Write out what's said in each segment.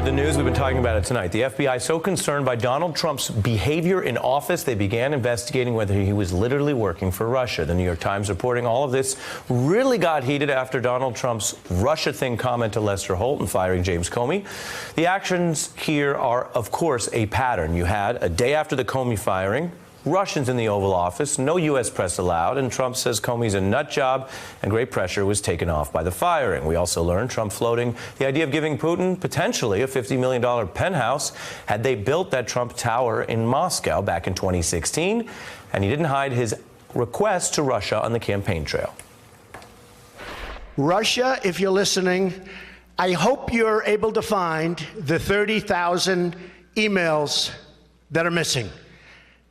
heard the news. We've been talking about it tonight. The FBI so concerned by Donald Trump's behavior in office, they began investigating whether he was literally working for Russia. The New York Times reporting all of this really got heated after Donald Trump's Russia thing comment to Lester Holt and firing James Comey. The actions here are, of course, a pattern. You had, a day after the Comey firing, Russians in the Oval Office, no U.S. press allowed, and Trump says Comey's a nut job, and great pressure was taken off by the firing. We also learned Trump floating the idea of giving Putin potentially a $50 million penthouse had they built that Trump Tower in Moscow back in 2016, and he didn't hide his request to Russia on the campaign trail. Russia, if you're listening, I hope you're able to find the 30,000 emails that are missing.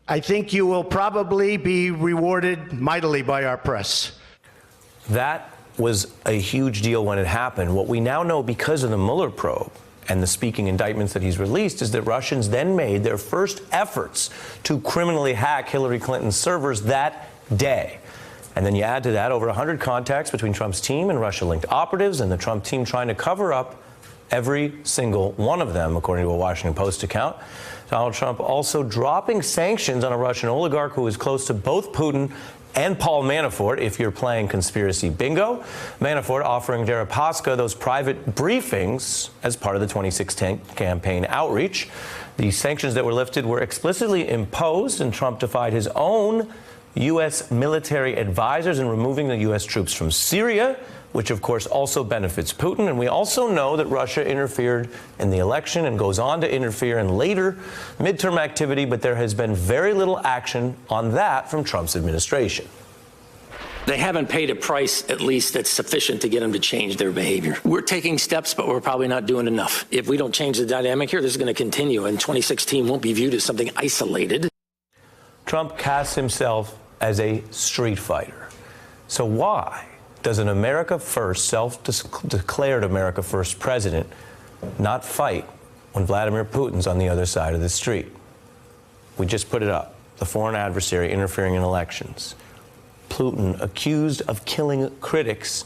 I think you will probably be rewarded mightily by our press. That was a huge deal when it happened. What we now know because of the Mueller probe and the speaking indictments that he's released is that Russians then made their first efforts to criminally hack Hillary Clinton's servers that day. And then you add to that over 100 contacts between Trump's team and Russia-linked operatives, and the Trump team trying to cover up every single one of them, according to a Washington Post account. Donald Trump also dropping sanctions on a Russian oligarch who is close to both Putin and Paul Manafort, if you're playing conspiracy bingo. Manafort offering Deripaska those private briefings as part of the 2016 campaign outreach. The sanctions that were lifted were explicitly imposed, and Trump defied his own U.S. military advisors in removing the U.S. troops from Syria, which of course also benefits Putin. And we also know that Russia interfered in the election and goes on to interfere in later midterm activity, but there has been very little action on that from Trump's administration. They haven't paid a price, at least, that's sufficient to get them to change their behavior. We're taking steps, but we're probably not doing enough. If we don't change the dynamic here, this is going to continue, and 2016 won't be viewed as something isolated. Trump casts himself as a street fighter. So why does an America First, self-declared America First president not fight when Vladimir Putin's on the other side of the street? We just put it up. The foreign adversary interfering in elections. Putin accused of killing critics,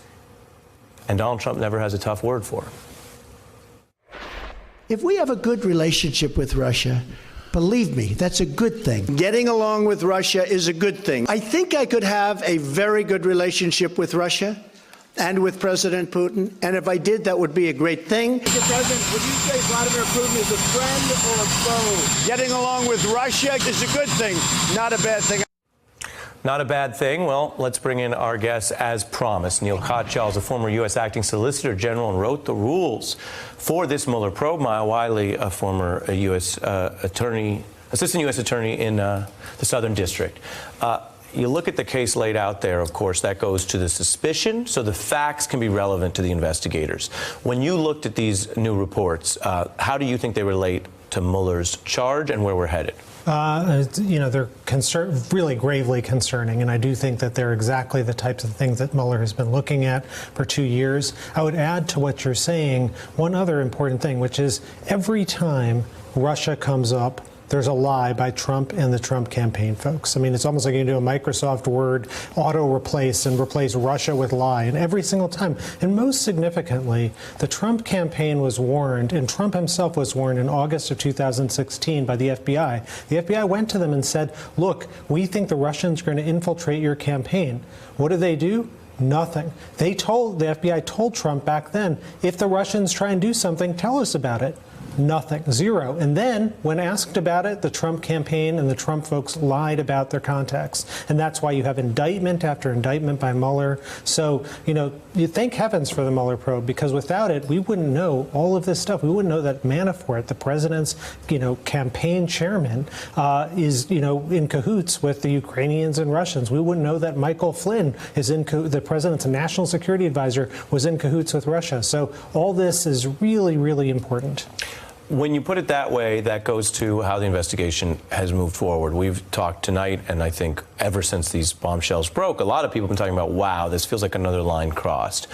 and Donald Trump never has a tough word for him. If we have a good relationship with Russia, believe me, that's a good thing. Getting along with Russia is a good thing. I think I could have a very good relationship with Russia and with President Putin, and if I did, that would be a great thing. Mr. President, would you say Vladimir Putin is a friend or a foe? Getting along with Russia is a good thing, not a bad thing. Not a bad thing. Well, let's bring in our guest as promised. Neil Katyal is a former U.S. acting solicitor general and wrote the rules for this Mueller probe. Maya Wiley, a former U.S. assistant U.S. attorney in the Southern District. You look at the case laid out there, of course, that goes to the suspicion, so the facts can be relevant to the investigators. When you looked at these new reports, how do you think they relate to Mueller's charge and where we're headed? You know, they're really gravely concerning, and I do think that they're exactly the types of things that Mueller has been looking at for 2 years. I would add to what you're saying one other important thing, which is every time Russia comes up, there's a lie by Trump and the Trump campaign folks. I mean, it's almost like you do a Microsoft Word auto-replace and replace Russia with lie, and every single time. And most significantly, the Trump campaign was warned, and Trump himself was warned in August of 2016 by the FBI. The FBI went to them and said, look, we think the Russians are going to infiltrate your campaign. What do? Nothing. The FBI told Trump back then, if the Russians try and do something, tell us about it. Nothing. Zero. And then, when asked about it, the Trump campaign and the Trump folks lied about their contacts. And that's why you have indictment after indictment by Mueller. So, you know, you thank heavens for the Mueller probe, because without it, we wouldn't know all of this stuff. We wouldn't know that Manafort, the president's, campaign chairman, is, in cahoots with the Ukrainians and Russians. We wouldn't know that Michael Flynn is the president's national security advisor was in cahoots with Russia. So all this is really, really important. When you put it that way, that goes to how the investigation has moved forward. We've talked tonight, and I think ever since these bombshells broke, a lot of people have been talking about, wow, this feels like another line crossed.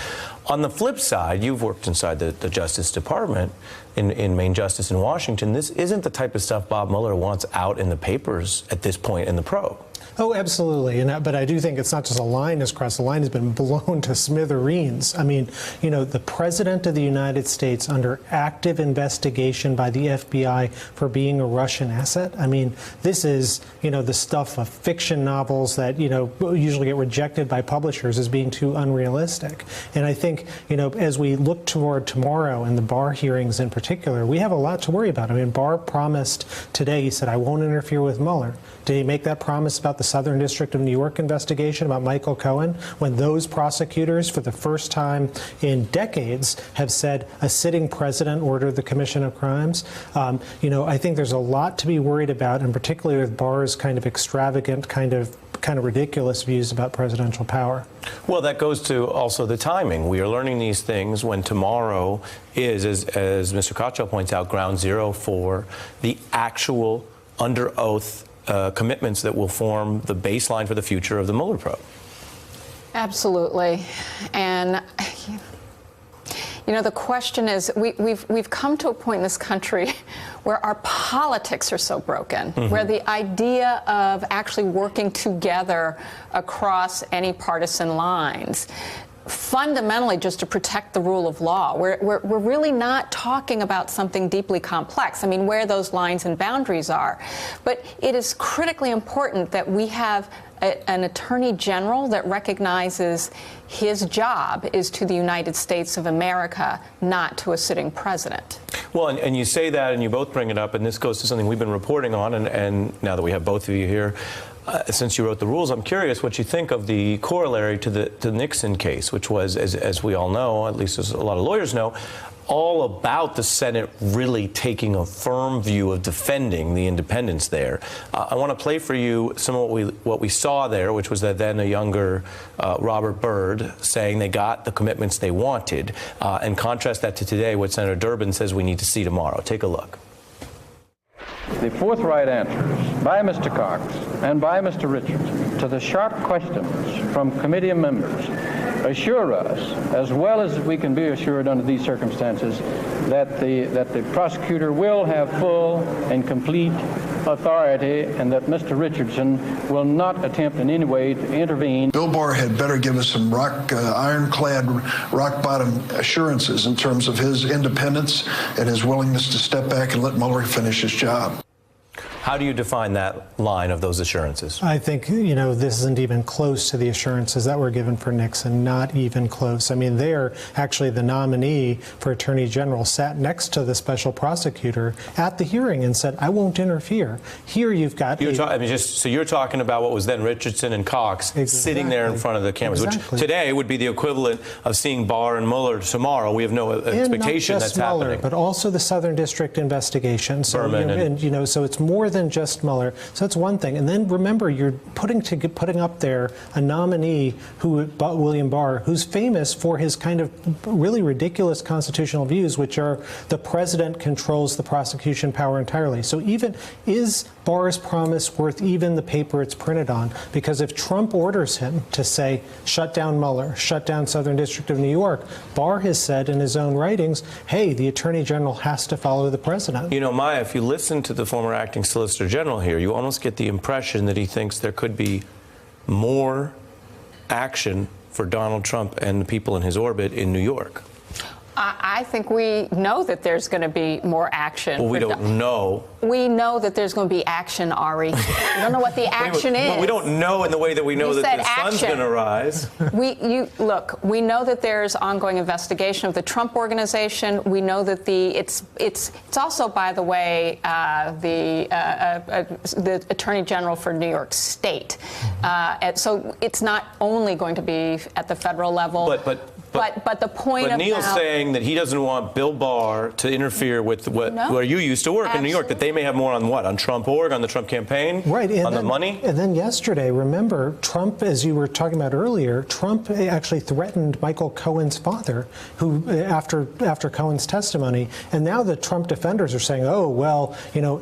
On the flip side, you've worked inside the Justice Department in Main Justice in Washington. This isn't the type of stuff Bob Mueller wants out in the papers at this point in the probe. Oh, absolutely. But I do think it's not just a line has crossed. The line has been blown to smithereens. I mean, the President of the United States under active investigation by the FBI for being a Russian asset. I mean, this is, the stuff of fiction novels that, usually get rejected by publishers as being too unrealistic. And I think, as we look toward tomorrow and the Barr hearings in particular, we have a lot to worry about. I mean, Barr promised today, he said, I won't interfere with Mueller. Did he make that promise about the Southern District of New York investigation about Michael Cohen, when those prosecutors, for the first time in decades, have said a sitting president ordered the commission of crimes? I think there's a lot to be worried about, and particularly with Barr's kind of extravagant, kind of ridiculous views about presidential power. Well, that goes to also the timing. We are learning these things when tomorrow is, as Mr. Cottrell points out, ground zero for the actual under oath commitments that will form the baseline for the future of the Mueller probe. Absolutely. And the question is, we've come to a point in this country where our politics are so broken, where the idea of actually working together across any partisan lines, fundamentally just to protect the rule of law. We're really not talking about something deeply complex. I mean, where those lines and boundaries are. But it is critically important that we have an attorney general that recognizes his job is to the United States of America, not to a sitting president. Well, and you say that, and you both bring it up, and this goes to something we've been reporting on, and now that we have both of you here, since you wrote the rules, I'm curious what you think of the corollary to the Nixon case, which was, as we all know, at least as a lot of lawyers know, all about the Senate really taking a firm view of defending the independence there. I want to play for you some of what we saw there, which was that then a younger Robert Byrd saying they got the commitments they wanted, and contrast that to today, what Senator Durbin says we need to see tomorrow. Take a look. The forthright answers by Mr. Cox and by Mr. Richardson to the sharp questions from committee members assure us, as well as we can be assured under these circumstances, that the prosecutor will have full and complete authority, and that Mr. Richardson will not attempt in any way to intervene. Bill Barr had better give us some ironclad, rock-bottom assurances in terms of his independence and his willingness to step back and let Mueller finish his job. How do you define that line of those assurances? I think, this isn't even close to the assurances that were given for Nixon, not even close. I mean, there, actually, the nominee for Attorney General sat next to the special prosecutor at the hearing and said, I won't interfere. Here you've got... So you're talking about what was then Richardson and Cox sitting there in front of the cameras, which today would be the equivalent of seeing Barr and Mueller tomorrow. We have no expectation that's Mueller, happening. but also the Southern District investigation. So, so it's more than just Mueller. So that's one thing. And then remember, you're putting up there a nominee William Barr, who's famous for his kind of really ridiculous constitutional views, which are the president controls the prosecution power entirely. So is Barr's promise worth even the paper it's printed on? Because if Trump orders him to say, shut down Mueller, shut down Southern District of New York, Barr has said in his own writings, hey, the Attorney General has to follow the president. Maya, if you listen to the former acting Solicitor General here, you almost get the impression that he thinks there could be more action for Donald Trump and the people in his orbit in New York. I think we know that there's going to be more action. Well, we don't know. We know that there's going to be action, Ari. We don't know what the action is. Well, we don't know in the way that we know that the sun's going to rise. Look, we know that there's ongoing investigation of the Trump Organization. We know that it's also, by the way, the Attorney General for New York State. So it's not only going to be at the federal level. But the point But Neil's saying that he doesn't want Bill Barr to interfere with where you used to work in New York, that they may have more on what? On Trump org, on the Trump campaign? Right. On the money? And then yesterday, remember, Trump, as you were talking about earlier, Trump actually threatened Michael Cohen's father, who after Cohen's testimony. And now the Trump defenders are saying, oh, well,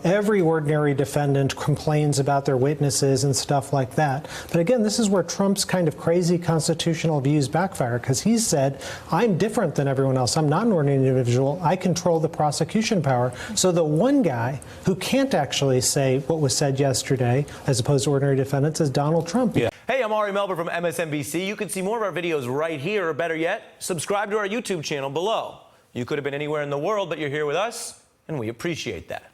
every ordinary defendant complains about their witnesses and stuff like that. But again, this is where Trump's kind of crazy constitutional views backfire, because he's saying said, I'm different than everyone else. I'm not an ordinary individual. I control the prosecution power. So the one guy who can't actually say what was said yesterday, as opposed to ordinary defendants, is Donald Trump. Yeah. Hey, I'm Ari Melber from MSNBC. You can see more of our videos right here, or better yet, subscribe to our YouTube channel below. You could have been anywhere in the world, but you're here with us, and we appreciate that.